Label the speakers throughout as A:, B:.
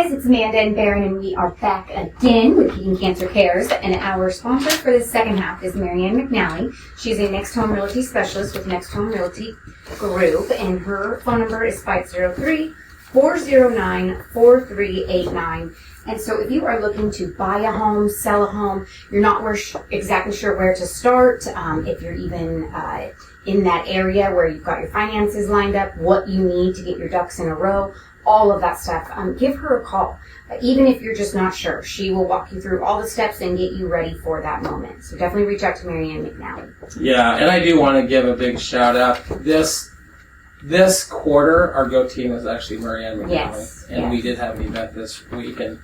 A: guys, it's Amanda and Baron, and we are back again with Kickin'Cancer Cares, and our sponsor for the second half is Marianne McNally. She's a Next Home Realty Specialist with Next Home Realty Group, and her phone number is 503-409-4389. And so if you are looking to buy a home, sell a home, you're not exactly sure where to start, if you're even in that area where you've got your finances lined up, what you need to get your ducks in a row, all of that stuff, give her a call. Even if you're just not sure, she will walk you through all the steps and get you ready for that moment. So definitely reach out to Marianne McNally.
B: Yeah, and I do want to give a big shout out. This quarter, our Go team is actually Marianne McNally.
A: Yes.
B: And we did have an event this week, and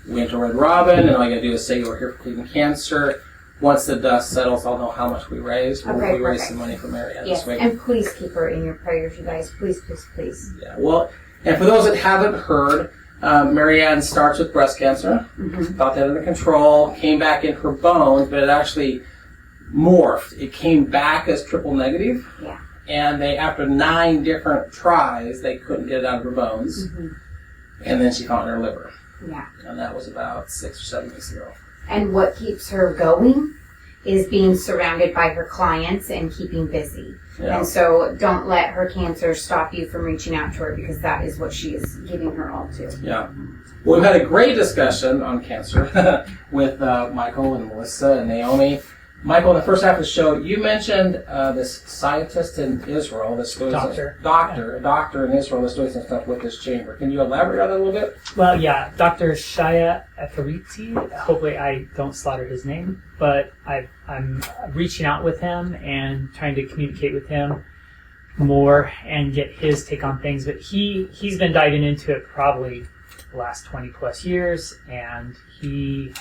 B: we went to Red Robin, and all you got to do is say you were here for Kickin'Cancer. Once the dust settles, I'll know how much we raised. We raised some money for Marianne this week.
A: And please keep her in your prayers, you guys. Please, please, please.
B: Yeah, well, and for those that haven't heard, Marianne starts with breast cancer.
A: Mm-hmm.
B: Thought that under control, came back in her bones, but it actually morphed. It came back as triple negative.
A: Yeah.
B: And they, after 9 different tries, they couldn't get it out of her bones.
A: Mm-hmm.
B: And then she found her liver.
A: Yeah.
B: And that was about 6 or 7 weeks ago.
A: And what keeps her going is being surrounded by her clients and keeping busy.
B: Yeah.
A: And so don't let her cancer stop you from reaching out to her, because that is what she is giving her all to.
B: Yeah. Well, we've had a great discussion on cancer with Micheal and Melissa and Naomi. Micheal, in the first half of the show, you mentioned this scientist in Israel that's doing a doctor in Israel that's doing some stuff with this chamber. Can you elaborate on that a little bit?
C: Well, yeah, Dr. Shaya Efariti. Hopefully I don't slaughter his name, but I'm reaching out with him and trying to communicate with him more and get his take on things. But he's been diving into it probably the last 20 plus years, and he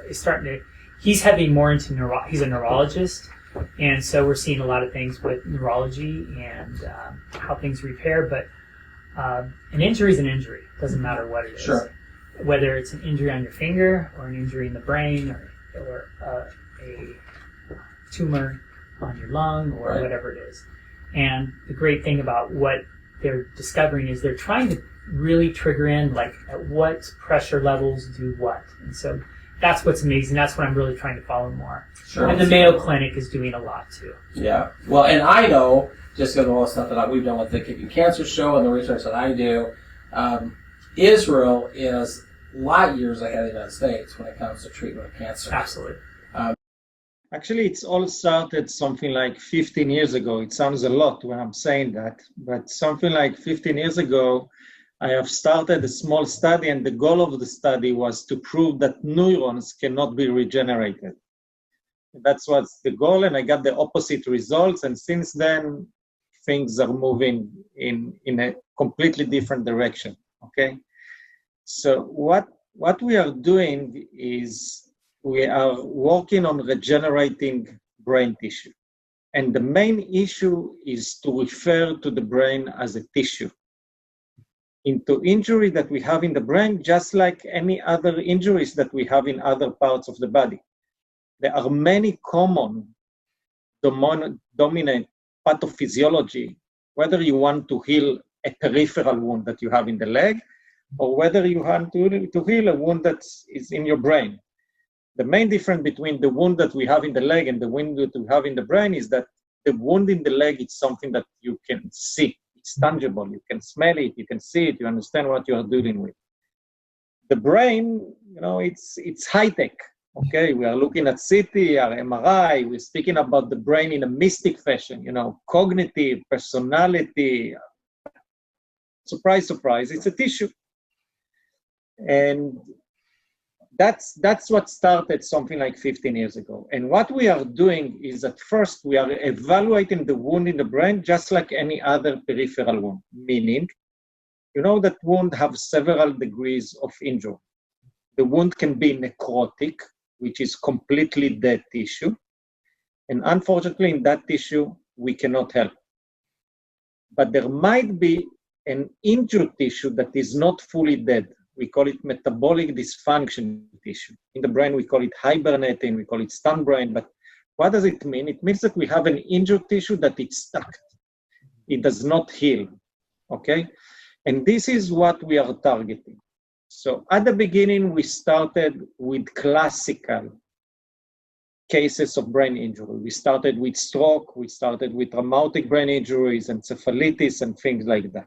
C: is starting to. He's heading more into he's a neurologist, and so we're seeing a lot of things with neurology and how things repair. But an injury is an injury. Doesn't matter what it is.
B: Sure.
C: Whether it's an injury on your finger or an injury in the brain or a tumor on your lung or whatever it is. And the great thing about what they're discovering is they're trying to really trigger in, like, at what pressure levels do what. And so that's what's amazing. That's what I'm really trying to follow more.
B: Sure.
C: And the Mayo Clinic is doing a lot too.
B: Yeah. Well, and I know, just because of all the stuff that we've done with the Kickin'Cancer show and the research that I do, Israel is light years ahead of the United States when it comes to treatment of cancer.
C: Absolutely.
D: Actually, it's all started something like 15 years ago. It sounds a lot when I'm saying that, but something like 15 years ago, I have started a small study, and the goal of the study was to prove that neurons cannot be regenerated. That's what's the goal, and I got the opposite results, and since then, things are moving in a completely different direction, okay? So what we are doing is we are working on regenerating brain tissue. And the main issue is to refer to the brain as a tissue. Into injury that we have in the brain, just like any other injuries that we have in other parts of the body. There are many common dominant pathophysiology, whether you want to heal a peripheral wound that you have in the leg, or whether you want to heal a wound that is in your brain. The main difference between the wound that we have in the leg and the wound that we have in the brain is that the wound in the leg is something that you can see. It's tangible. You can smell it. You can see it. You understand what you are dealing with. The brain, it's high tech. Okay, we are looking at CT or MRI. We're speaking about the brain in a mystic fashion. Cognitive, personality. Surprise, surprise. It's a tissue, and that's what started something like 15 years ago. And what we are doing is at first we are evaluating the wound in the brain just like any other peripheral wound, meaning, that wound have several degrees of injury. The wound can be necrotic, which is completely dead tissue. And unfortunately, in that tissue, we cannot help. But there might be an injured tissue that is not fully dead. We call it metabolic dysfunction tissue. In the brain, we call it hibernating, we call it stunned brain. But what does it mean? It means that we have an injured tissue that is stuck. It does not heal, okay? And this is what we are targeting. So at the beginning, we started with classical cases of brain injury. We started with stroke, we started with traumatic brain injuries, encephalitis, and things like that.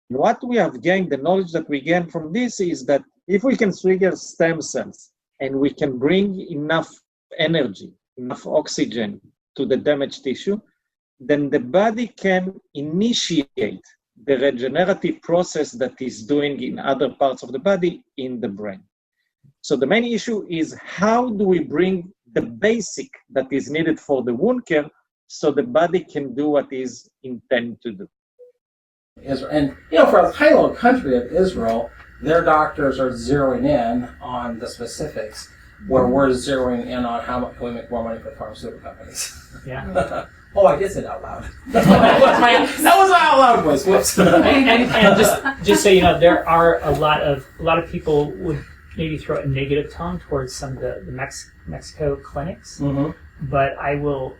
D: What we have gained, the knowledge that we gain from this is that if we can trigger stem cells and we can bring enough energy, enough oxygen to the damaged tissue, then the body can initiate the regenerative process that is doing in other parts of the body in the brain. So the main issue is how do we bring the basic that is needed for the wound care so the body can do what is intended to do.
B: Israel. And, for a tiny little country of Israel, their doctors are zeroing in on the specifics, where we're zeroing in on how much can we make more money for pharmaceutical companies.
C: Yeah.
B: Oh, I did say that out loud. that was my out loud voice. Whoops.
C: and just so you know, there are a lot of people would maybe throw a negative tone towards some of the Mexico clinics, but I will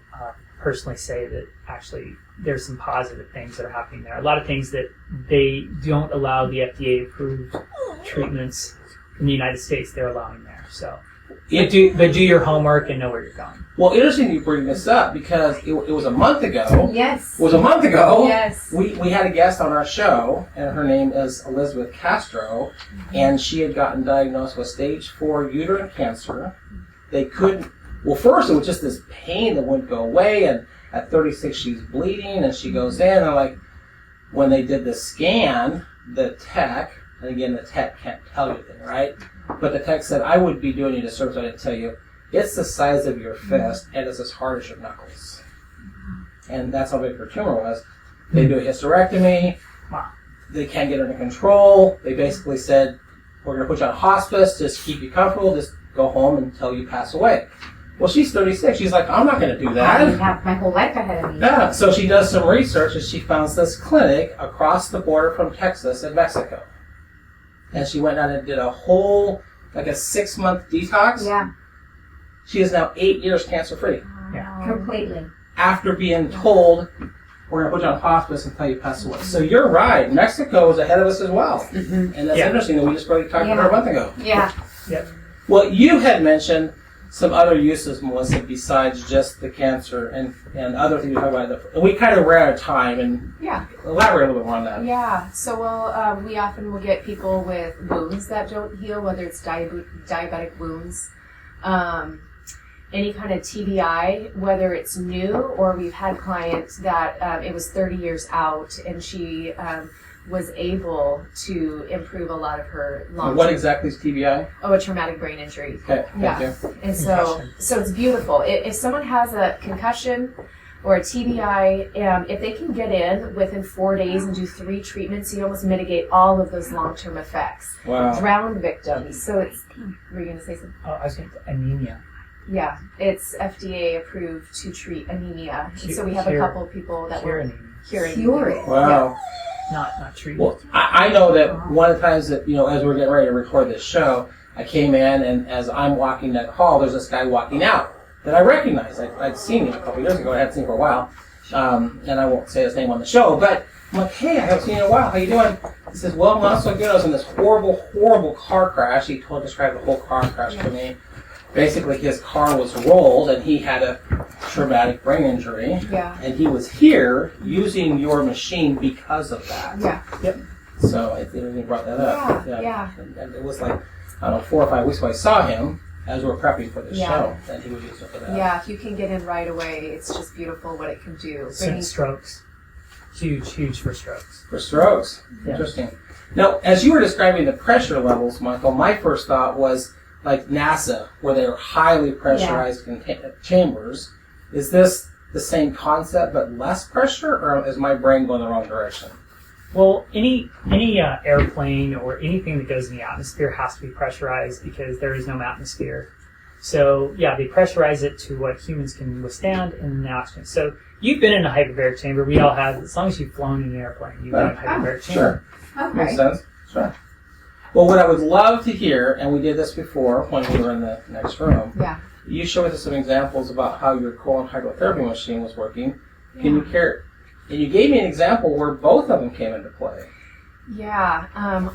C: personally say that actually there's some positive things that are happening there. A lot of things that they don't allow the FDA-approved treatments in the United States, they're allowing there. So, but do your homework and know where you're going.
B: Well, interesting you bring this up because it was a month ago.
A: Yes.
B: It was a month ago.
A: Yes.
B: We had a guest on our show, and her name is Elizabeth Castro, and she had gotten diagnosed with stage 4 uterine cancer. They couldn't. Well, first it was just this pain that wouldn't go away, and at 36 she's bleeding, and she goes in, and when they did the scan, the tech, and again the tech can't tell you anything, right? But the tech said, I would be doing you a disservice if I didn't tell you, it's the size of your fist, and it's as hard as your knuckles. And that's how big her tumor was. They do a hysterectomy. They can't get it under control. They basically said, we're going to put you on hospice, just keep you comfortable, just go home until you pass away. Well, she's 36. She's like, I'm not going to do that.
A: I have my whole life ahead of me.
B: Yeah. So she does some research, and she founds this clinic across the border from Texas and Mexico. And she went out and did a whole, a 6-month detox.
A: Yeah.
B: She is now 8 years cancer-free.
C: Yeah.
A: Completely.
B: After being told, we're going to put you on hospice until you pass away. So you're right. Mexico is ahead of us as well.
A: Mm-hmm.
B: And that's interesting that we just barely talked to her a month ago.
A: Yeah.
C: Yep.
B: Well, you had mentioned some other uses, Melissa, besides just the cancer and other things we talked about. And we kind of ran out of time, and elaborate a little bit more on that.
E: Yeah, so we often will get people with wounds that don't heal, whether it's diabetic wounds, any kind of TBI, whether it's new or we've had clients that it was 30 years out and she was able to improve a lot of her long-term.
B: What exactly is TBI?
E: Oh, a traumatic brain injury.
B: Okay, thank you.
E: And so it's beautiful. If someone has a concussion or a TBI, if they can get in within 4 days and do 3 treatments, you almost mitigate all of those long-term effects.
B: Wow.
E: Drowned victims. So it's, were you going to say something?
C: Oh, I was going to anemia.
E: Yeah, it's FDA approved to treat anemia. And so we have a couple of people that were curing.
B: Wow.
C: Not treated.
B: Well, I know that one of the times that, as we're getting ready to record this show, I came in, and as I'm walking that hall, there's this guy walking out that I recognized. I'd seen him a couple years ago. I hadn't seen him for a while. And I won't say his name on the show, but I'm like, hey, I haven't seen you in a while. How you doing? He says, well, not so good. I was in this horrible, horrible car crash. He described the whole car crash to me. Basically, his car was rolled, and he had a traumatic brain injury.
E: Yeah.
B: And he was here using your machine because of that.
E: Yeah.
C: Yep.
B: So I think we brought that up.
E: Yeah.
B: And it was 4 or 5 weeks ago I saw him as we were prepping for the show, and he was using it for that.
E: Yeah, if you can get in right away, it's just beautiful what it can do.
C: Strokes. Huge for strokes.
B: For strokes.
C: Yeah.
B: Interesting. Now, as you were describing the pressure levels, Michael, my first thought was like NASA, where they're highly pressurized chambers. Is this the same concept but less pressure, or is my brain going the wrong direction?
C: Well, any airplane or anything that goes in the atmosphere has to be pressurized because there is no atmosphere. So they pressurize it to what humans can withstand in the oxygen. So you've been in a hyperbaric chamber. We all have. As long as you've flown in an airplane, you've been in a hyperbaric chamber.
B: Sure. Okay. Makes sense. Sure. Well, what I would love to hear, and we did this before when we were in the next room.
E: Yeah.
B: You showed us some examples about how your colon hydrotherapy machine was working. Can you care? And you gave me an example where both of them came into play.
E: Yeah,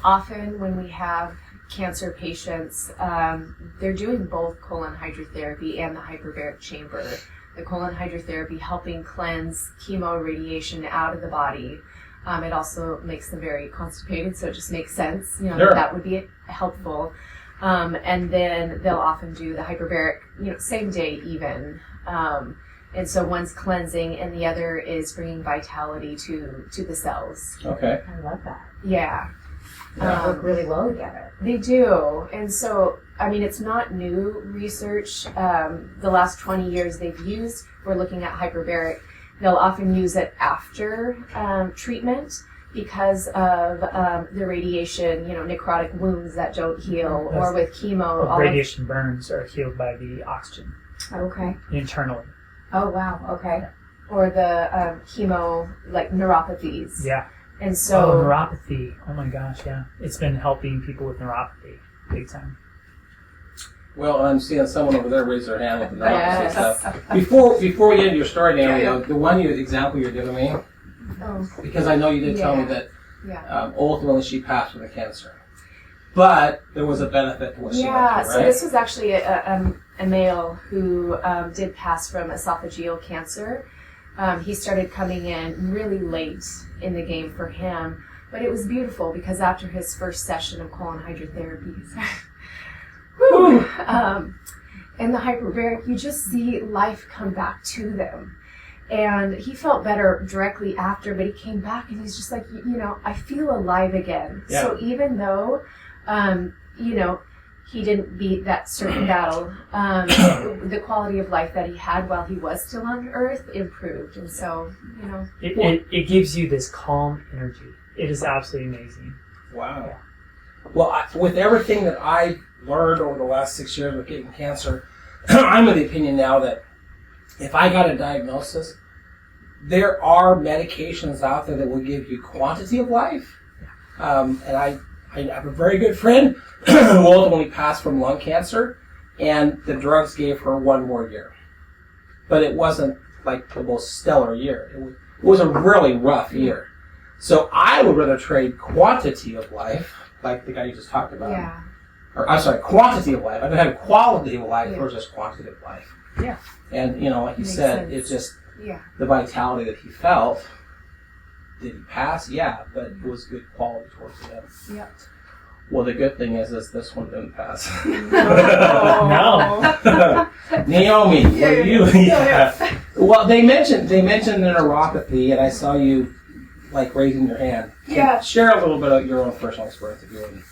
E: often when we have cancer patients, they're doing both colon hydrotherapy and the hyperbaric chamber. The colon hydrotherapy helping cleanse chemo radiation out of the body. It also makes them very constipated, so it just makes sense,
B: Sure.
E: that would be helpful. And then they'll often do the hyperbaric, same day even. And so one's cleansing and the other is bringing vitality to the cells.
B: Okay.
A: I love that.
E: Yeah.
A: They work really well together.
E: They do. And so, it's not new research. The last 20 years we're looking at hyperbaric. They'll often use it after treatment because of the radiation, necrotic wounds that don't heal, or with chemo.
C: Radiation burns are healed by the oxygen
A: Okay.
C: internally.
A: Oh, wow. Okay.
E: Or the chemo, like neuropathies.
C: Yeah.
E: And so.
C: Neuropathy. Oh my gosh, yeah. It's been helping people with neuropathy big time.
B: Well, I'm seeing someone over there raise their hand with the
E: Yes.
B: stuff. Before we get into your story, Naomi, the one example you're giving me, because I know you did tell me that ultimately she passed from the cancer, but there was a benefit to what she went through, right?
E: So this was actually a male who did pass from esophageal cancer. He started coming in really late in the game for him, but it was beautiful because after his first session of colon hydrotherapy, and the hyperbaric, you just see life come back to them. And he felt better directly after, but he came back and he's just like, I feel alive again.
B: Yeah.
E: So even though, he didn't beat that certain battle, the quality of life that he had while he was still on Earth improved. And so,
C: It gives you this calm energy. It is absolutely amazing.
B: Wow. Well, with everything that I learned over the last 6 years with getting cancer, I'm of the opinion now that if I got a diagnosis, there are medications out there that will give you quantity of life. And I have a very good friend who ultimately passed from lung cancer, and the drugs gave her 1 more year. But it wasn't like the most stellar year. It was a really rough year. So I would rather trade quantity of life, like the guy you just talked about.
E: yeah.
B: Or, I'm sorry, quantity of life. I don't have quality of life versus quantity of life.
C: Yeah.
B: And, like you
E: Makes
B: said,
E: sense.
B: it's just
E: Yeah.
B: the vitality that he felt. Did he pass? Yeah, but it was good quality towards the end.
E: Yep.
B: Well, the good thing is this one didn't pass.
C: No.
B: Naomi, were you? Yeah. Well, they mentioned neuropathy, and I saw you raising your hand.
F: Yeah.
B: Share a little bit of your own personal experience, if you would.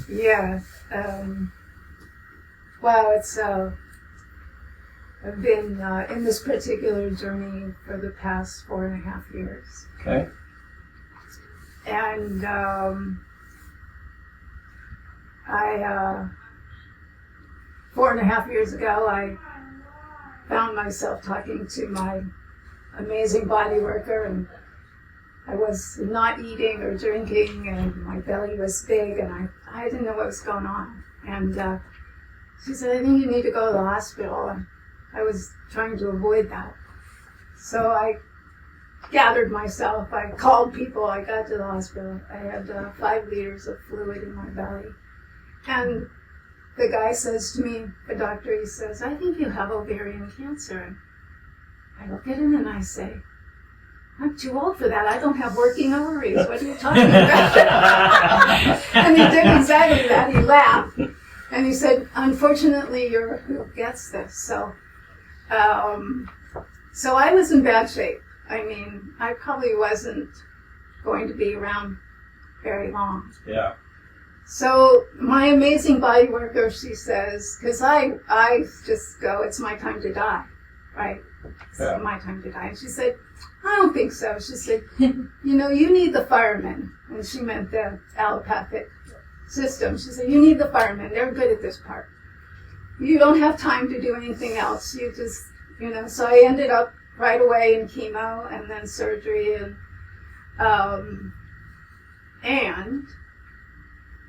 F: Yeah. Well, it's I've been in this particular journey for the past 4.5 years,
B: Okay.
F: and I 4.5 years ago I found myself talking to my amazing body worker, and I was not eating or drinking, and my belly was big, and I didn't know what was going on. And she said, I think you need to go to the hospital. And I was trying to avoid that. So I gathered myself. I called people. I got to the hospital. I had 5 liters of fluid in my belly. And the guy says to me, the doctor, he says, I think you have ovarian cancer. And I look at him and I say, I'm too old for that. I don't have working ovaries. What are you talking about? And he did exactly that. He laughed. And he said, unfortunately, you're who gets this. So I was in bad shape. I mean, I probably wasn't going to be around very long.
B: Yeah.
F: So my amazing body worker, she says, because I just go, it's my time to die, right? It's my time to die. And she said, I don't think so. She said, you need the firemen. And she meant the allopathic system. She said, you need the firemen. They're good at this part. You don't have time to do anything else. You just, so I ended up right away in chemo and then surgery. And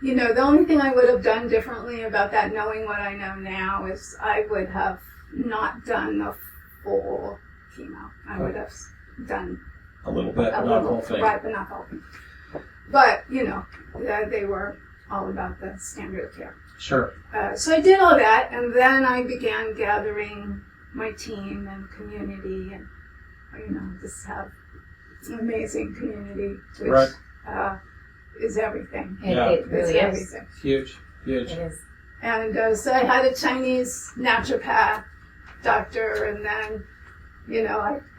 F: the only thing I would have done differently about that, knowing what I know now, is I would have not done the full chemo. I would have done
B: a little bit, but not the whole thing.
F: Right, but not the whole thing. But, they were all about the standard of care.
B: Sure.
F: So I did all that, and then I began gathering my team and community, and just have an amazing community, which
B: Right.
F: is everything.
B: Yeah.
A: It really
F: It's
A: is.
F: everything.
B: Huge.
A: It is.
F: And so I had a Chinese naturopath doctor, and then,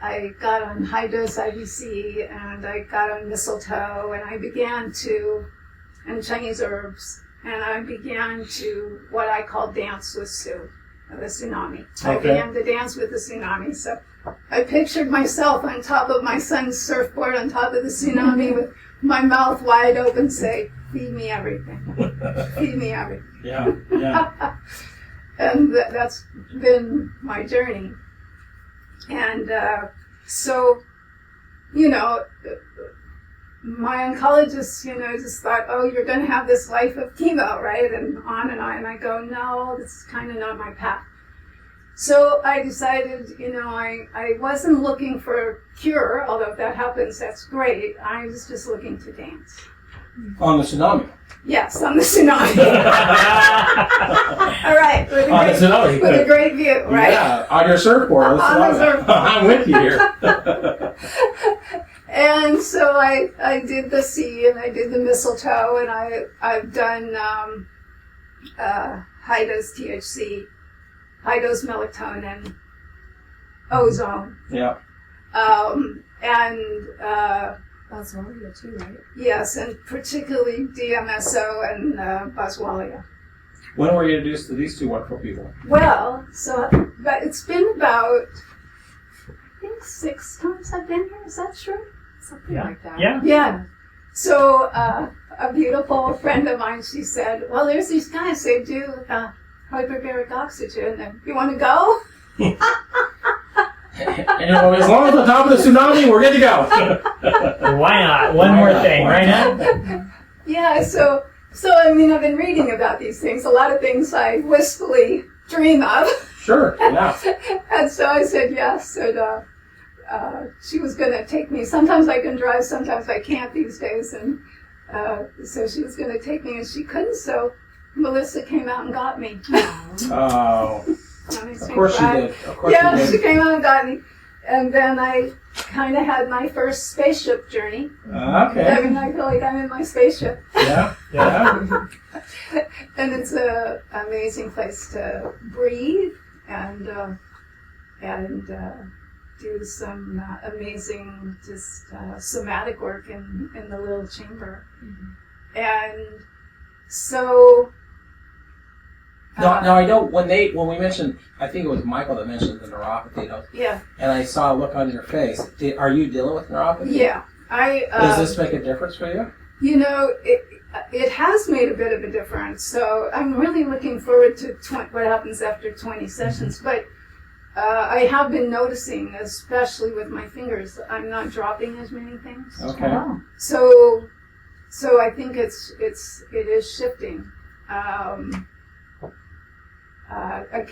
F: I got on high dose IVC, and I got on mistletoe, and I began to, and Chinese herbs, and I began to what I call dance with Sue, the tsunami. I
B: Okay.
F: began to dance with the tsunami. So I pictured myself on top of my son's surfboard, on top of the tsunami, with my mouth wide open, say, "Feed me everything. Feed me everything."
B: Yeah. Yeah.
F: And that's been my journey. And so, my oncologist, just thought, "Oh, you're going to have this life of chemo, right?" And on. And I go, "No, this is kind of not my path." So I decided, I wasn't looking for a cure, although if that happens, that's great. I was just looking to dance.
B: On the tsunami.
F: Yes, on the tsunami. All right,
B: On the tsunami.
F: with a great view, right?
B: Yeah, on your surfboard. On the
F: On the
B: tsunami.
F: surfboard.
B: I'm with you here.
F: And so I did the sea, and I did the mistletoe, and I've done high dose THC, high dose melatonin, ozone,
B: Yeah.
F: and
E: Boswellia too, right?
F: yes, and particularly DMSO and Boswellia.
B: When were you introduced to these two wonderful people?
F: Well, but it's been about, I think 6 times I've been here. Is that true?
E: Something like that.
C: Yeah.
F: Yeah. So a beautiful friend of mine, she said, "Well, there's these guys. They do hyperbaric oxygen. And you want to go?"
B: And as long as we're on top of the tsunami, we're good to go.
C: Why not? One more thing, right now?
F: Yeah. So I've been reading about these things. A lot of things I wistfully dream of.
B: Sure. Yeah.
F: And so I said yes. And she was going to take me. Sometimes I can drive, sometimes I can't these days. And so she was going to take me, and she couldn't. So Melissa came out and got me.
B: Oh.
F: That makes
B: Of
F: me
B: course
F: cry.
B: you did. Of course
F: Yeah,
B: you
F: she
B: did.
F: came out and got me. And then I kind of had my first spaceship journey.
B: Okay.
F: I feel like I'm in my spaceship.
B: Yeah. Yeah.
F: And it's an amazing place to breathe and do some amazing somatic work in the little chamber.
E: Mm-hmm.
F: And so
B: Now I know when we mentioned, I think it was Michael that mentioned the neuropathy,
F: yeah,
B: and I saw a look on your face. Are you dealing with neuropathy?
F: yeah.
B: Does this make a difference for you?
F: It has made a bit of a difference. So I'm really looking forward to what happens after 20 sessions. But I have been noticing, especially with my fingers, I'm not dropping as many things.
B: Okay.
A: Oh.
F: So I think it is shifting. I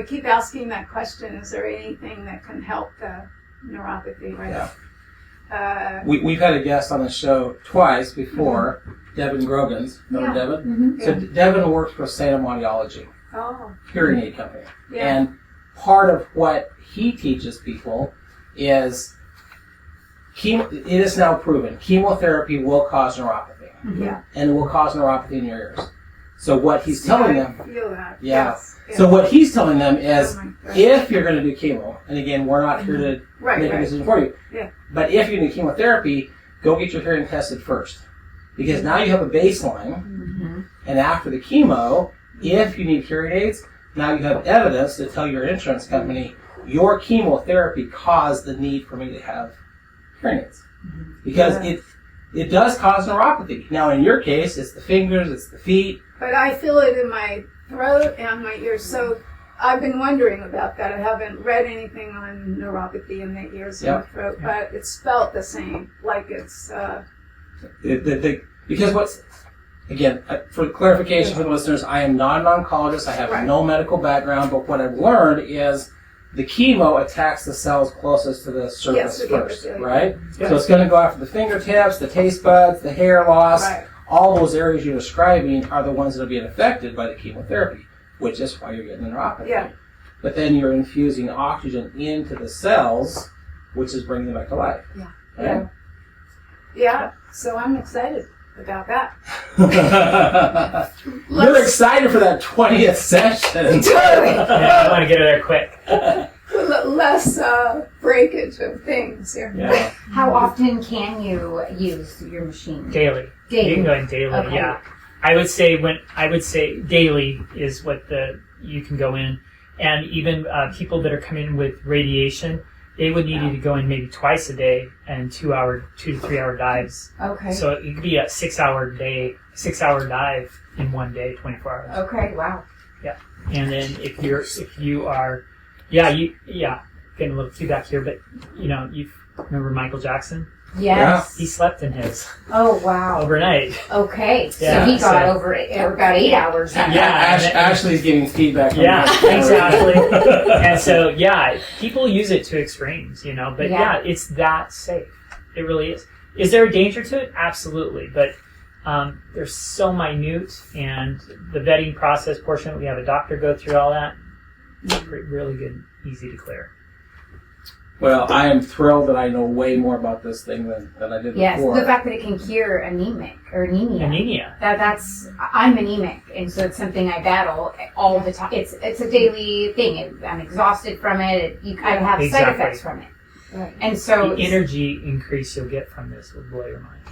F: keep asking that question: is there anything that can help the neuropathy? Right.
B: Yeah. We've had a guest on the show twice before, Devin Grogan's. Remember
F: Yeah.
B: Devin?
F: Mm-hmm.
B: So Devin works for Santa Audiology,
F: Oh.
B: hearing aid company.
F: Yeah.
B: And part of what he teaches people is it is now proven chemotherapy will cause neuropathy,
F: Yeah.
B: and it will cause neuropathy in your ears. So what he's telling them,
F: I feel that.
B: Yeah.
F: Yes.
B: so what he's telling them is,
F: Oh my God.
B: if you're going to do chemo, and again, we're not here to
F: Right.
B: make a
F: Right.
B: decision for you,
F: Yeah.
B: but if you do chemotherapy, go get your hearing tested first, because now you have a baseline,
A: Mm-hmm.
B: and after the chemo, if you need hearing aids, now you have evidence to tell your insurance company your chemotherapy caused the need for me to have hearing aids, because it does cause neuropathy. Now, in your case, it's the fingers, it's the feet.
F: But I feel it in my throat and my ears. So I've been wondering about that. I haven't read anything on neuropathy in the ears and the throat, but it's felt the same. Like it's.
B: Because what's, again, for clarification for the listeners, I am not an oncologist. I have
F: Right.
B: no medical background, but what I've learned is the chemo attacks the cells closest to the surface
F: the
B: first,
F: epithelium.
B: right?
C: Yeah.
B: So it's going to go after the fingertips, the taste buds, the hair loss.
F: Right.
B: All those areas you're describing are the ones that are being affected by the chemotherapy, which is why you're getting the neuropathy.
F: Yeah.
B: But then you're infusing oxygen into the cells, which is bringing them back to life.
E: Yeah.
B: Right?
F: Yeah. So I'm excited about that.
B: You're excited for that 20th session.
C: Yeah, I want to get her there quick.
F: Less breakage of things here.
B: Yeah.
A: How often can you use your machine?
C: Daily.
A: Daily.
C: You can go in daily.
A: Okay.
C: Yeah. I would say daily is what you can go in, and even people that are coming with radiation, they would need you to go in maybe twice a day and 2 to 3 hour dives.
A: Okay.
C: So it could be a 6 hour dive in one day, 24 hours.
A: Okay. Wow.
C: And then if you are, getting a little feedback here, but you remember Michael Jackson?
A: Yes.
C: He slept in his
A: Oh wow.
C: overnight.
A: Okay.
C: Yeah,
A: so he got
C: so-
A: over about 8 hours.
B: Ashley's giving feedback. From
C: Yeah,
B: the-
C: exactly. And so, people use it to extremes, but
A: Yeah.
C: it's that safe. It really is. Is there a danger to it? Absolutely. But they're so minute, and the vetting process portion, we have a doctor go through all that. It's really good, easy to clear.
B: Well, I am thrilled that I know way more about this thing than I did
A: Yes.
B: before.
A: The fact that it can cure anemia.
C: Anemia.
A: I'm anemic, and so it's something I battle all the time. It's a daily thing. I'm exhausted from it. I have side
C: Exactly.
A: effects from it,
F: Right.
A: and so
C: The energy increase you'll get from this will blow your mind.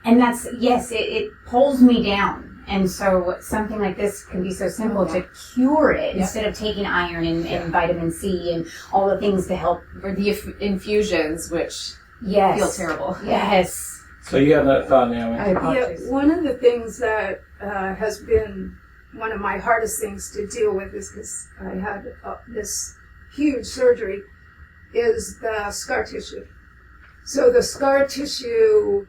A: and that's it pulls me down. And so something like this can be so simple to cure it instead of taking iron and vitamin C and all the things to help.
E: Or the infusions, which
A: Yes.
E: feel terrible.
A: Yes.
B: So you have that thought, Naomi?
A: I apologize.
F: Yeah, one of the things that has been one of my hardest things to deal with is because I had this huge surgery, is the scar tissue. So the scar tissue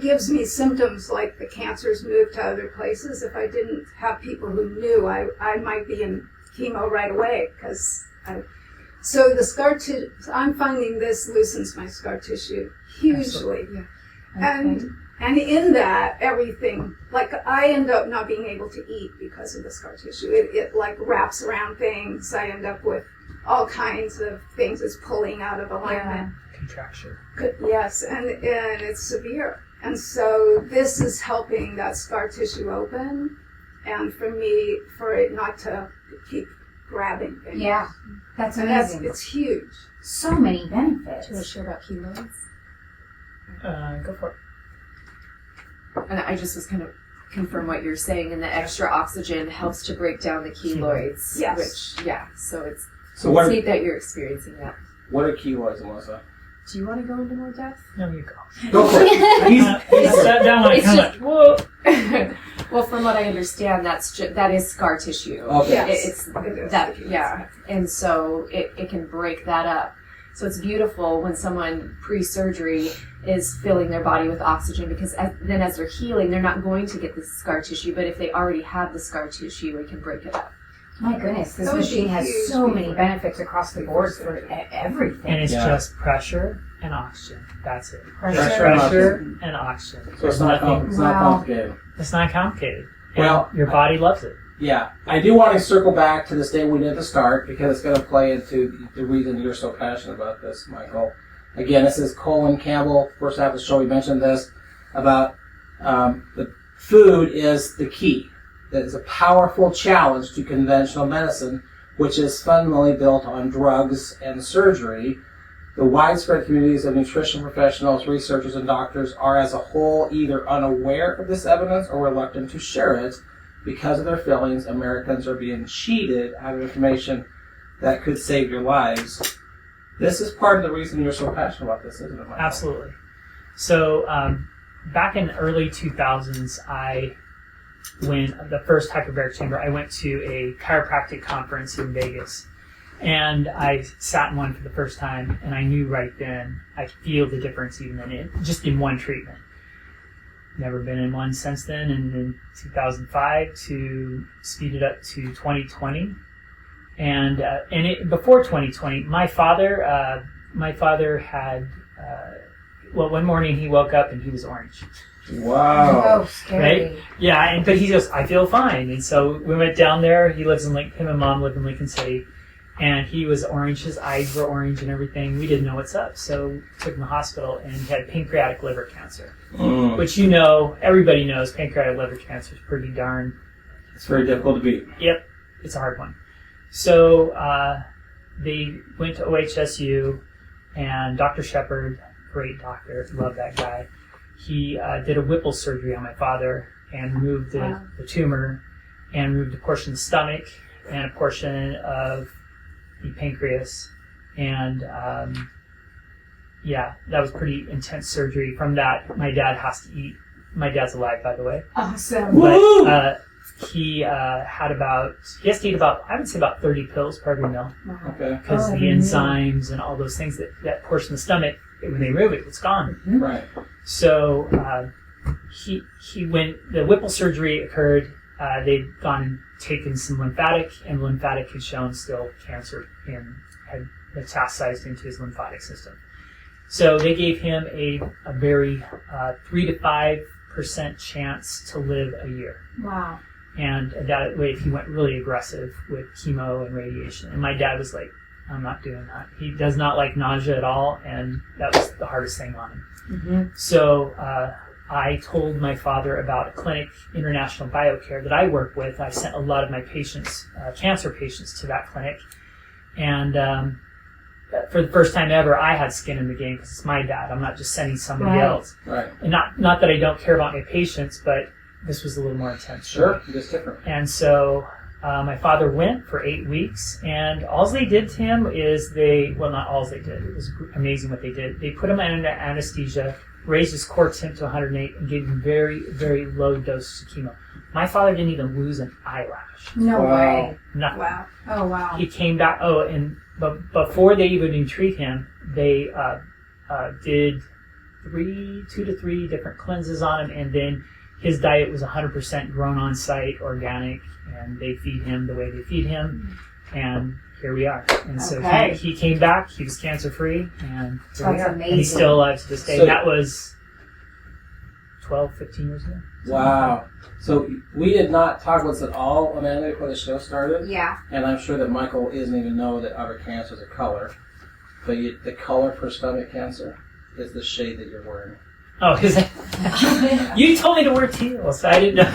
F: gives me symptoms like the cancer's moved to other places. If I didn't have people who knew, I might be in chemo right away so the scar tissue, I'm finding this loosens my scar tissue hugely.
E: Yeah.
F: And in that, everything, I end up not being able to eat because of the scar tissue. It wraps around things. I end up with all kinds of things it's pulling out of alignment.
C: Contraction.
F: Yes, and it's severe. And so this is helping that scar tissue open, and for it not to keep grabbing things.
A: Yeah. That's
F: And
A: amazing.
F: it's huge.
A: So many
E: Do you want to
A: benefits.
E: share about keloids?
C: Go for it.
E: And I just was kind of confirm what you're saying, and the extra oxygen helps to break down the keloids.
F: Yes.
E: So it's
B: So
E: neat that you're experiencing that.
B: what are keloids, Melissa?
E: Do you want to go into more depth?
C: No, you go.
B: Go for it.
C: He's sat down like,
E: It's
C: kind
E: just-
C: of whoa.
E: Well, from what I understand, that is scar tissue.
B: Okay.
F: Yes.
E: It's
F: It is.
E: that, yeah, and so it can break that up. So it's beautiful when someone pre-surgery is filling their body with oxygen, because then as they're healing, they're not going to get the scar tissue. But if they already have the scar tissue, it can break it up.
A: My goodness, this
F: That would be
A: machine has
F: huge
A: so many
F: before.
A: benefits across the board for everything.
C: And it's
B: Yeah.
C: just pressure and oxygen. That's it.
B: Pressure and
C: Pressure and oxygen.
B: So it's not
A: Wow.
B: complicated.
C: It's not complicated. And
B: Well,
C: your body loves it.
B: Yeah, I do want to circle back to the statement we did at the start, because it's going to play into the reason you're so passionate about this, Micheal. Again, this is Colin Campbell. First half of the show, we mentioned this about the food is the key. That is a powerful challenge to conventional medicine, which is fundamentally built on drugs and surgery. The widespread communities of nutrition professionals, researchers, and doctors are as a whole either unaware of this evidence or reluctant to share it. Because of their feelings, Americans are being cheated out of information that could save your lives. This is part of the reason you're so passionate about this, isn't it, Micheal?
C: Absolutely. So back in early 2000s, when the first hyperbaric chamber, I went to a chiropractic conference in Vegas. And I sat in one for the first time, and I knew right then, I could feel the difference even just in one treatment. Never been in one since then, and in 2005 to speed it up to 2020. Before 2020, my father had one morning he woke up and he was orange.
B: Wow.
A: Oh, scary.
C: Right? Yeah, but he goes, I feel fine. And so we went down there. He lives in him and Mom live in Lincoln City. And he was orange. His eyes were orange and everything. We didn't know what's up. So we took him to the hospital and he had pancreatic liver cancer. Which everybody knows pancreatic liver cancer is pretty darn...
B: It's very difficult to beat.
C: Yep. It's a hard one. So they went to OHSU and Dr. Shepard, great doctor, love that guy. He did a Whipple surgery on my father and removed the tumor and removed a portion of the stomach and a portion of the pancreas. And that was pretty intense surgery. From that, my dad has to eat. My dad's alive, by the way.
A: Awesome.
C: But he has to eat about 30 pills per every meal.
B: Okay.
C: Because the enzymes and all those things, that portion of the stomach, when they remove it, it's gone.
B: Right.
C: So he went. The Whipple surgery occurred. They'd gone and taken some lymphatic, and lymphatic had shown still cancer and had metastasized into his lymphatic system. So they gave him a very 3 to 5% chance to live a year.
A: Wow.
C: And that way, if he went really aggressive with chemo and radiation, and my dad was like, I'm not doing that. He does not like nausea at all, and that was the hardest thing on him.
A: Mm-hmm.
C: So I told my father about a clinic, International BioCare, that I work with. I sent a lot of my patients, cancer patients, to that clinic. And for the first time ever, I had skin in the game because it's my dad. I'm not just sending somebody else.
B: Right.
C: And not that I don't care about my patients, but this was a little more intense.
B: Sure, just different.
C: And so my father went for 8 weeks, and all they did to him is not all they did. It was amazing what they did. They put him under anesthesia, raised his core temp to 108, and gave him very, very low doses of chemo. My father didn't even lose an eyelash.
A: No way.
C: Nothing.
A: Wow. Oh, wow.
C: He came back. But before they even treat him, they did 2 to 3 different cleanses on him, and then his diet was 100% grown on site, organic, and they feed him the way they feed him, and here we are. And so he came back. He was cancer free, and here we are.
A: amazing.
C: And he's still alive to this day.
B: So,
C: that was 12, 15 years ago.
B: Wow. So we did not talk about this at all, Amanda, before the show started.
A: Yeah.
B: And I'm sure that Micheal doesn't even know that other cancer is a color. But the color for stomach cancer is the shade that you're wearing.
C: Oh, is it? You told me to wear teal, so I didn't know.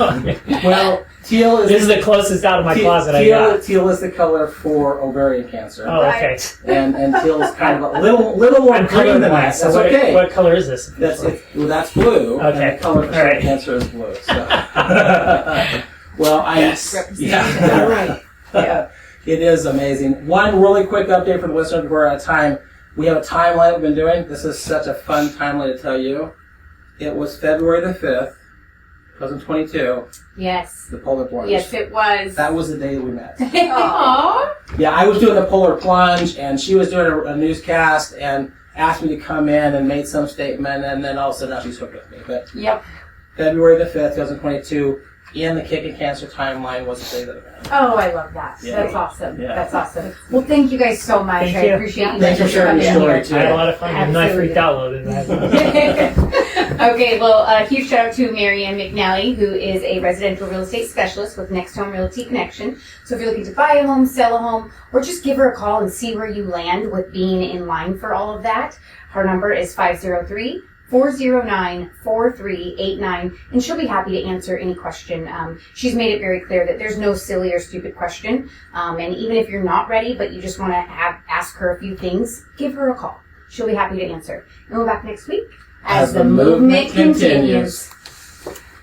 B: Well, teal is...
C: This is the closest out of my closet I got.
B: Teal is the color for ovarian cancer.
C: Oh, okay.
B: And teal is kind of a little more
C: I'm
B: green than that.
C: colorblind, so
B: That's okay.
C: what color is this?
B: That's blue.
C: Okay.
B: And the color for stomach cancer is blue. So. Well,
A: Right.
B: Yeah. It is amazing. One really quick update for the listeners before we're out of time. We have a timeline we've been doing. This is such a fun timeline to tell you. It was February the 5th, 2022,
A: Yes.
B: the polar plunge.
A: Yes, it was.
B: That was the day we met.
A: Aww.
B: Yeah, I was doing the polar plunge, and she was doing a newscast and asked me to come in and made some statement, and then all of a sudden now she's hooked with me. But
A: Yep.
B: February the 5th, 2022, in the Kickin'Cancer timeline was the day that it met.
A: Oh, I love that.
B: Yeah.
A: That's awesome.
B: Yeah.
A: That's awesome. Well, thank you guys so much.
C: Thank
A: I
C: you.
A: appreciate you
B: Thanks for
A: guys
B: sharing your
A: coming
B: story,
A: in
C: I had a
B: too.
C: lot of fun, and I freaked out a little bit.
A: Okay, well, a huge shout out to Marianne McNally, who is a residential real estate specialist with Next Home Realty Connection. So if you're looking to buy a home, sell a home, or just give her a call and see where you land with being in line for all of that, her number is 503-409-4389, and she'll be happy to answer any question. She's made it very clear that there's no silly or stupid question, and even if you're not ready, but you just want to ask her a few things, give her a call. She'll be happy to answer. And we'll be back next week as the movement continues.